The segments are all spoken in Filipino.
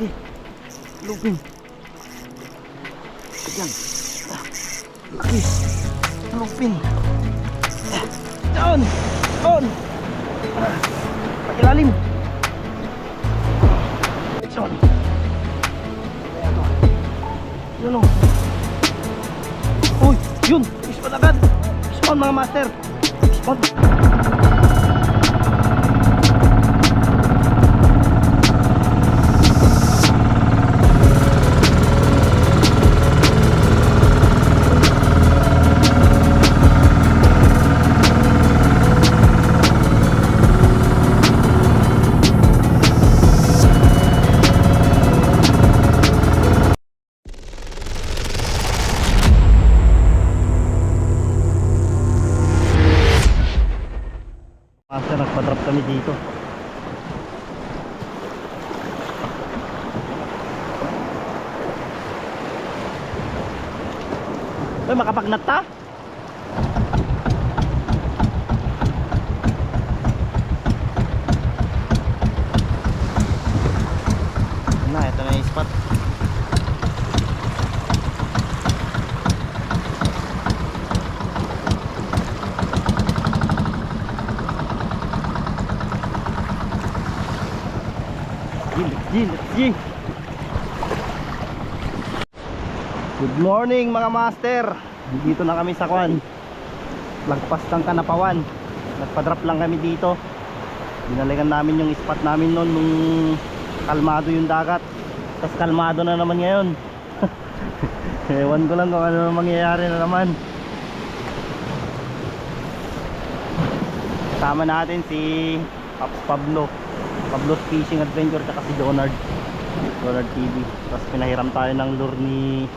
laki. Lupin. Ayan. Laki. Lupin. Down. Down. Pakilalim. Action. Ayan o. Yun o. Uy, yun. Ispan agad. Ispan mga master. Ispan. Master, nagpa-drop kami dito. Uy, makapagnat ta? Ito na yung spot. Good morning mga master. Dito na kami sa Kwan. Lagpas ng Kanapawan. Nagpa-drop lang kami dito. Binalikan namin yung spot namin noon nung kalmado yung dagat. Tapos kalmado na naman ngayon. Ewan ko lang kung ano mangyayari na naman. Kasama natin si Pablo's Fishing Adventure, tsaka si Donard TV. Tapos pinahiram tayo ng lure ni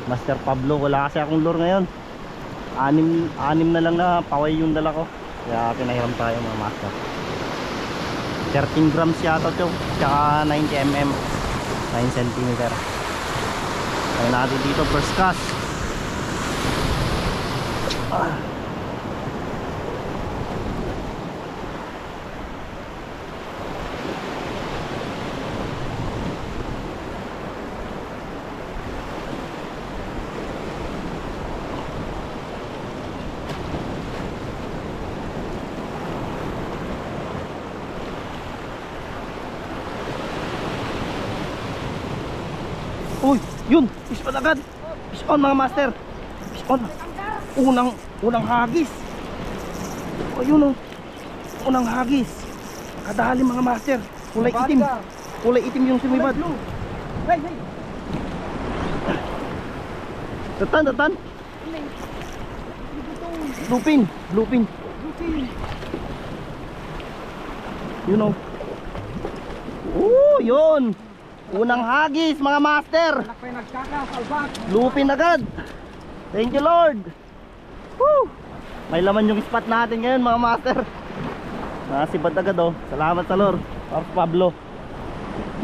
Master Pablo. Wala kasi akong lure ngayon. Anim na lang na paway yung dala ko. Kaya pinahiram tayo mga master. 13 grams yata ito. Tsaka 90 mm, 9 cm. Kaya natin dito first cast. Uy, yun, fish on agad. Fish on mga master. Fish on. Unang hagis. O yun o. Unang hagis. Kadali mga master. Kulay itim. Kulay itim yung sumibad. Tatan. Lupin. Yun o. Yun. Unang hagis mga master. Lupin agad. Thank you Lord. Woo! May laman yung spot natin ngayon mga master. Nasibad agad oh. Salamat sa Lord. Pablo.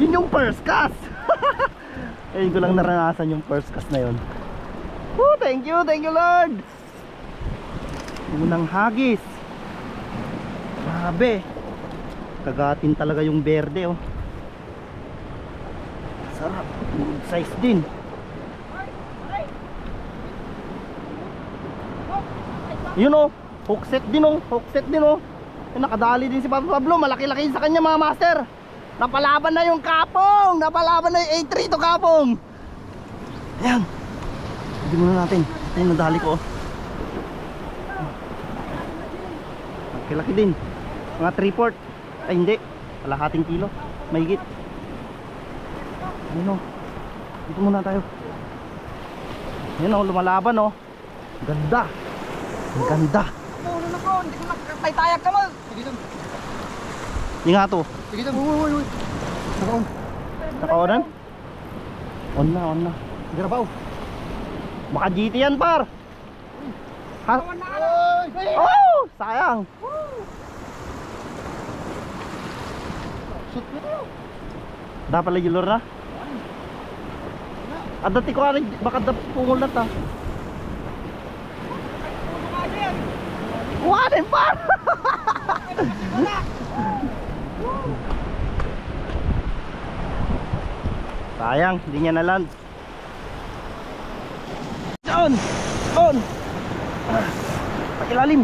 Yun yung first cast. Ayun ko lang naranasan yung first cast na yun. Woo! Thank you Lord. Unang hagis. Grabe. Kagatin talaga yung berde oh. Sarap, good size din. Yun o, hookset din o. Nakadali din si Pablo, malaki-laki sa kanya mga master. Napalaban na yung kapong. Napalaban na yung A3 to kapong. Ayan. Hindi muna natin. Ito yung nadali ko. Malaki-laki din. Mga 3/4. Ay hindi, kalahating kilo. Mahigit. Ayun o, dito muna tayo. Ayun o, lumalaban o. Ganda. Ang ganda. Puno na ko, hindi ko nakataytayag ka mo. Sige dun. Yung nga to. Sige dun. Uy. Naka-on. Naka-onan? On na. Sige na pa o. Baka GT yan par. Ha? Oh, sayang. Shoot mo tayo. Dapat lagi lure na. Adati ko ari baka pungol na ta. Kuhanin pa. Sayang, hindi niya naland. Doon! Doon! Pakilalim!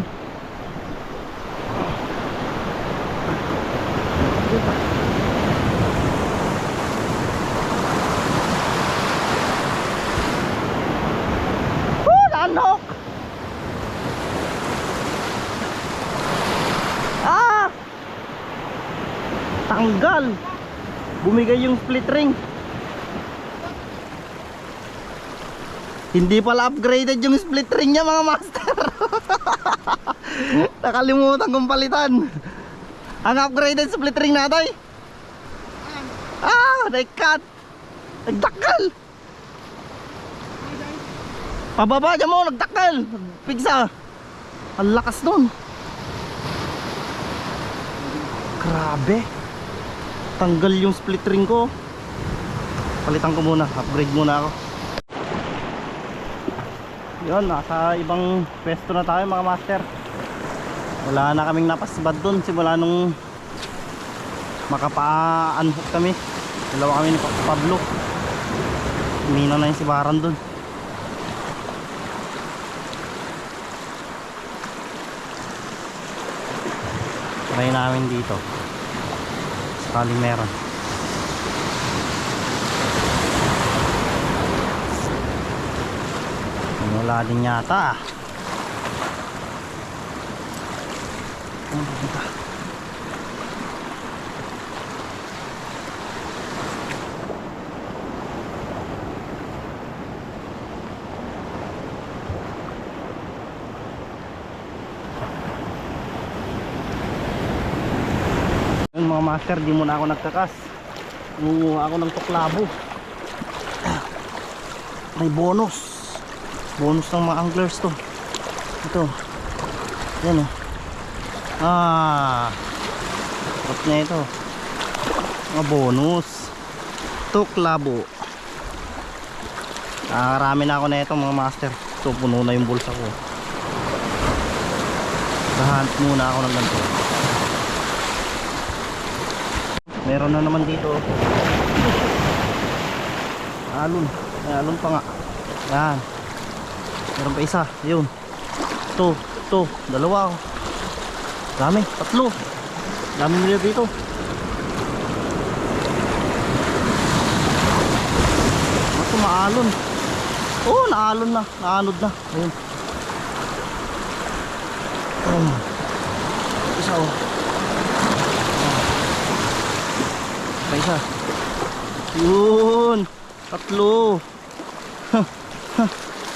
Lanok! Ah! Tanggal! Bumigay yung split ring. Hindi pala upgraded yung split ring niya, mga master. Nakalimutan kong palitan. Ang upgraded split ring natin. Ah, naikat. Nagdakal. Pababa dyan mo, nagdakal. Pigsa. Ang lakas nun. Grabe. Tanggal yung split ring ko. Palitan ko muna, upgrade muna ako. Yun, nasa ibang pwesto na tayo, mga master. Wala na kaming napasbad dun simula nung makapa-unhook kami. Dalawa kami ni Pablo. Minaw na yung sibaran dun. Try namin dito. Sakaling meron. Wala din yata. Ano ba? Yun, mga master, di muna ako nagkakas. Umuha ako ng tuklabo. May bonus. Bonus ng mga anglers to. Ito. Yan o. Sarap na ito. Mga bonus. Tuklabo. Nakarami na ako na ito, mga master. So puno na yung bulsa ko. Lahat muna ako ng ganito. Meron na naman dito. Alon. May alon pa nga. Yan. Meron pa isa, yun. Ito, dalawa. Dami, tatlo. Dami nila dito. Ito, maalon. Oh, naalon na, naanod na. Ayun. Isa, oh. Pa isa. Yun, tatlo.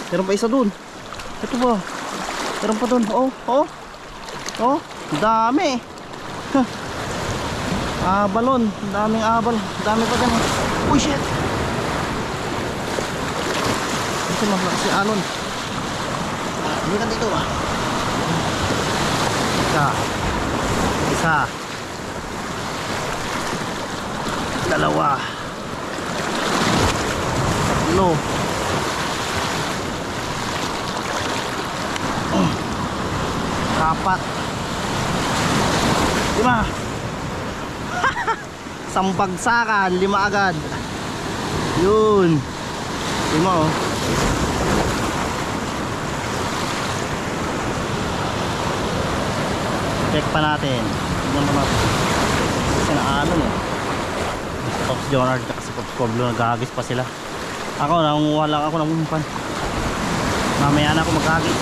Meron pa isa dun. Ito ba? Meron pa dun. Oh, dami. Abalon. Daming abal. Dami pa dyan. Oh shit. Ito malakas si alon. Hindi ka dito ba? Isa. Dalawa. Tatlo. Apat. 5. Sambagsakan, 5 agad. Yun. 5 oh. Check pa natin. Tignan mo natin. Kasi naalon eh. Si Pops Jonard at si Pops Pablo, nagagis pa sila. Ako, nangunguha lang ako ng umpan. Mamaya na ako magagis.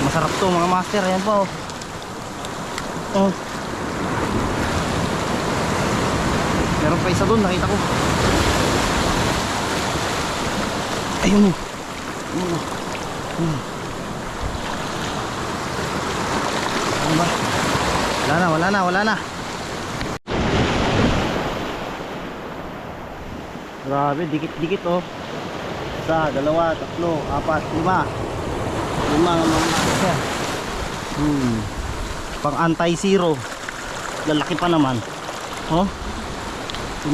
Masarap to, mga master. Ayan po. Oh. Meron pa isa doon, nakita ko. Ayun. Ano ba? Wala na. Grabe, dikit-dikit oh. 1, 2, 3, 4, 5. 5 mga master. Pang anti-zero. Lalaki pa naman. Oh. 5.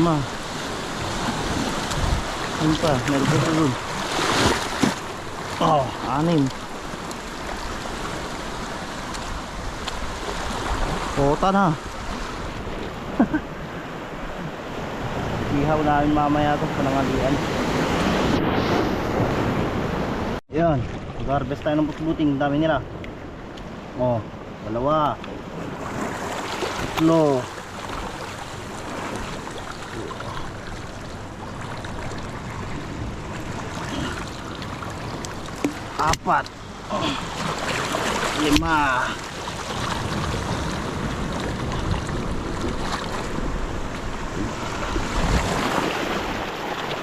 Ano pa? Meron pa doon. Oh, 6. Kota na. Ihaw namin mamaya ito, panangalian. Ayan, mag-harvest tayo ng butbuting. Ang dami nila. Oh, dalawa. Tatlo. Apat. Lima.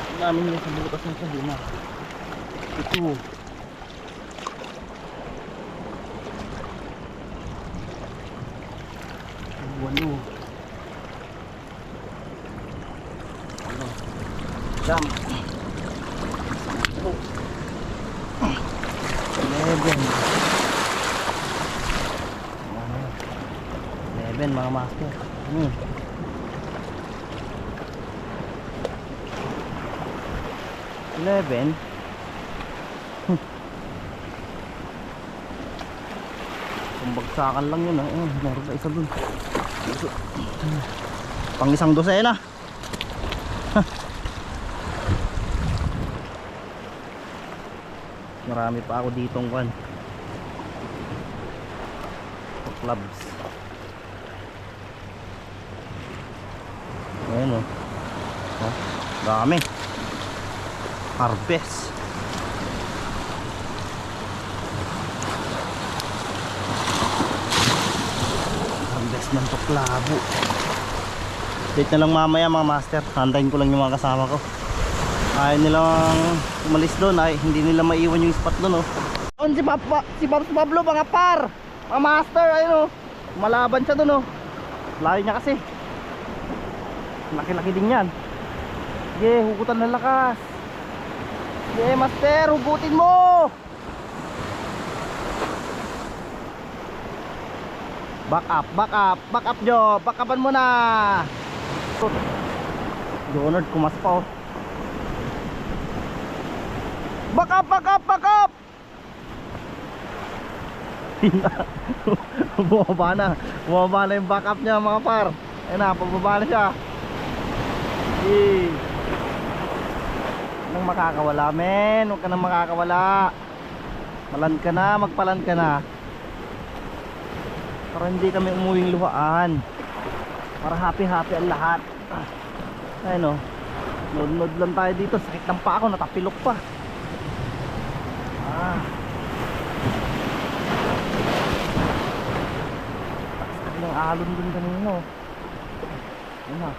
Ang dami nila sa butas ng sa lima. Ito. Walo. Dam. 11 mga master. 11. Kumbagsakan lang yun. Meron na isa dun. Pang isang dosena. Marami pa ako ditong kwan. Clubs. Ayan o. Dami. Harvest. Harvest ng tuklabo. Date na lang mamaya mga master. Hantayin ko lang yung mga kasama ko. Ayaw nilang umalis doon. Ay, hindi nila maiwan yung spot doon. Doon si Pablo mga par. Mga master. Ayun o. Malaban siya doon o. Layo niya kasi. Laki-laki din yan. Sige, hugutan ng lakas. Sige master, hugutin mo. Back up, back up. Back up nyo, back upan mo na. Donald, kumas pa oh. Back up, back up, back up. Bumaba na. Bumaba na yung back up nya mga par. Ayun na, pagbaba na siya. Nang makakawala men, huwag ka nang makakawala. Malan ka na, magpalan ka na. Para hindi kami umuwing luhaan. Para happy happy ang lahat. Ayun o, nod-nod lang tayo dito. Sakit ng paa ko, natapilok pa. Takas ng alon dun kanina o. Ayun na.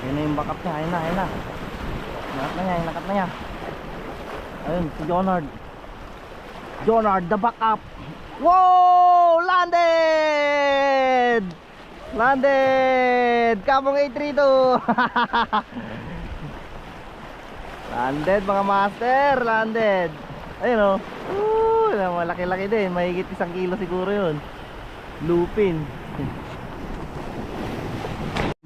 Ayun na yung backup niya, ayun na, ayun na. Inakat na niya. Ayun, si Jonard. Jonard, the backup. Wow! Landed! Landed! Kabong 832! Landed mga master, landed. Ayun o. Malaki-laki din, mahigit 1 kilo siguro yun. Lupin.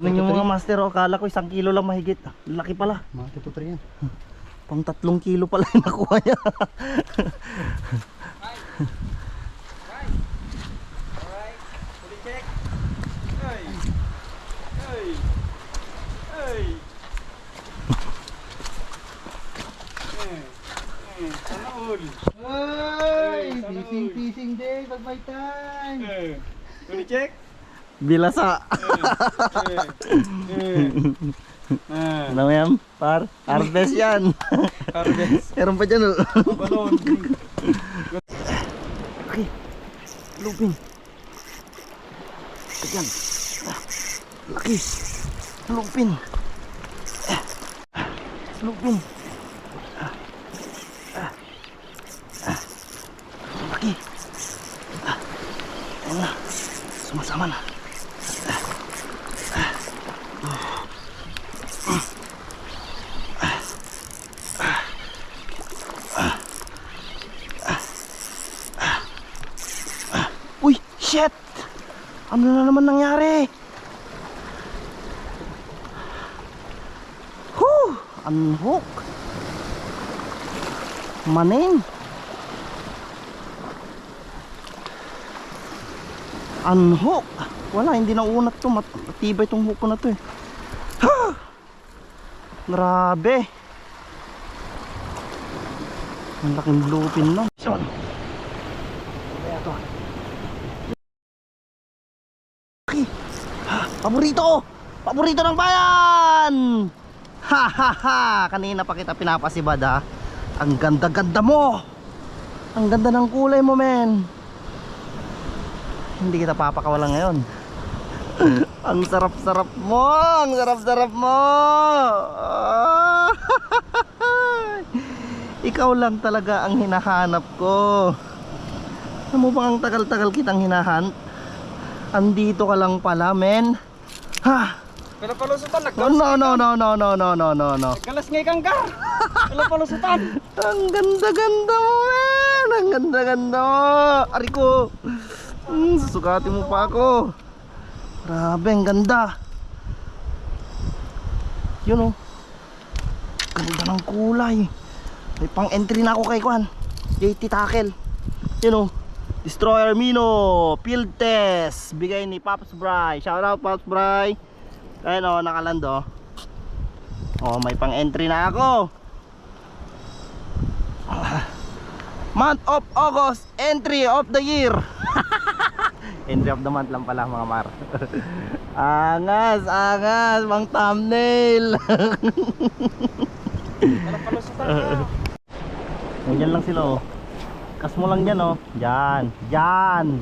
Tignan yung mga master, akala ko 1 kilo lang mahigit. Laki pala. Mga tututre yan. Pang 3 kilo pala yung nakuha niya. Alright, fully check. Hey! Hey! Hey! Sana all. Ay! Sana Fishing day, bye-bye time! Fully check. Bilasa. Ano yan? Par? Harvest yan. Harvest. Meron pa dyan. Balon. Okay. Lupin. Ayan. Laki. Lupin. Lupin. Laki. Ayan na. Sumasama na. Uy, shit! Ano na naman nangyari? Unhook. Maning. Unhook. Wala, hindi na unat to. Matibay tong hook ko na to eh. Ha! Grabe. Ang laking bluefin no. Son. Kaya to. Okay. Paborito! Paborito ng bayan! Ha ha ha! Kanina pa kita pinapasibad ha. Ang ganda-ganda mo! Ang ganda ng kulay mo men. Hindi kita papakawalan ngayon. Ang sarap-sarap mo! Ang sarap-sarap mo! Ikaw lang talaga ang hinahanap ko. Ano mo bang ang tagal-tagal kitang hinahanap? Andito ka lang pala men. Ha! Palapalusutan, No no no no no no no no no. nagkalas ngay kang ka. Palapalusutan. Ang ganda-ganda mo men. Ang ganda-ganda mo. Ari ko. Susukatin mo pa ako. Grabe, ang ganda. Yun oh. Ganda ng kulay. May pang entry na ako kay Kwan JT Tackle. Yun oh. Destroyer Mino field test. Bigay ni Pops Bry. Shout out Pops Bry. Ayun oh, nakaland oh. Oh, may pang entry na ako. Month of August, entry of the year. Entry of the month lang pala mga mar. Angas, angas, mang thumbnail. Palapalusutan ka. Nandiyan lang sila oh. Kas mo lang dyan oh. Dyan, dyan.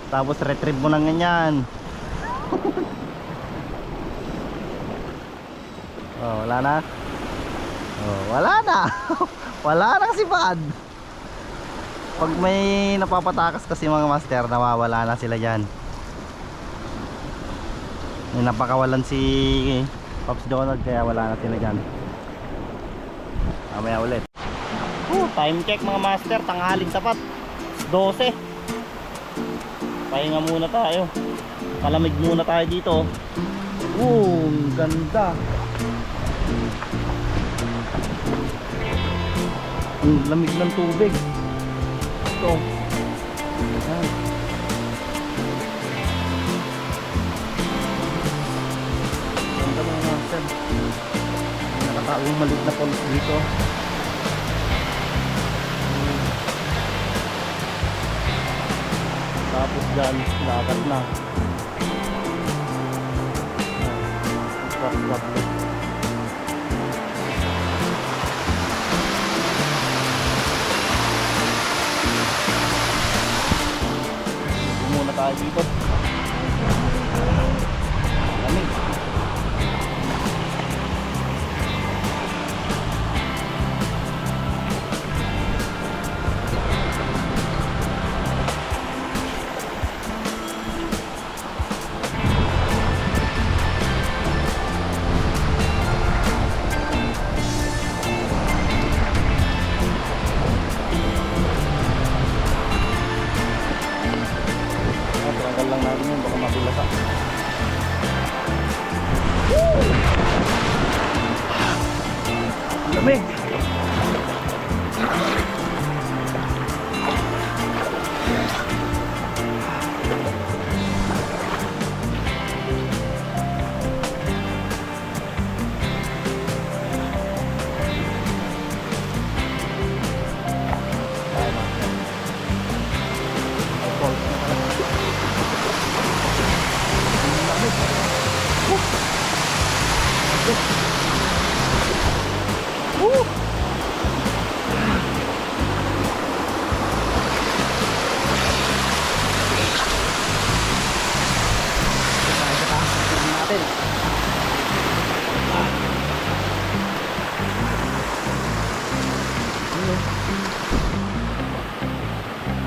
Tapos retrieve mo lang ganyan. Oh, wala na. Oh, wala na. Wala nang sipad. Pag may napapatakas kasi mga master, nawawala na sila dyan. May napakawalan si Pops Donald kaya wala na sila dyan. Mamaya ulit. Time check mga master, tanghaling tapat 12. Pahinga muna tayo. Palamig muna tayo dito. Ganda. Ang lamig ng tubig. Ito. Ayan. Ganda mga master. Nakataong maliit na polis dito. Tapos dyan, lakat na. Muna tayo dito. Lamig. Tanggal lang natin yun, baka mabilasa. Lamig.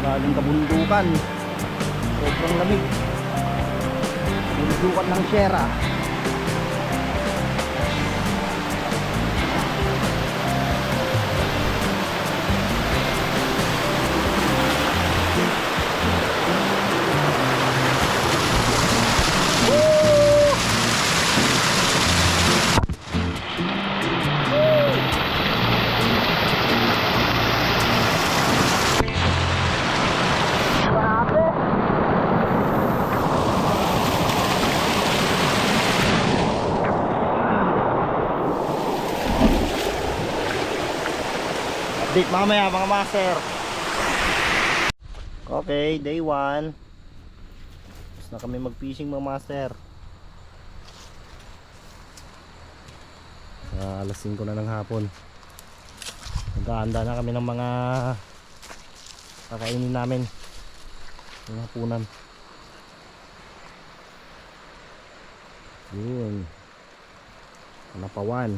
Galing kabundukan. Sobrang lamig. Bundukan ng Sierra. Update mamaya mga master. Okay, day 1. Tapos na kami mag-fishing mga master. Alas 5 na ng hapon. Naghaanda na kami ng mga kakainin namin ng hapunan. Yun, napawan.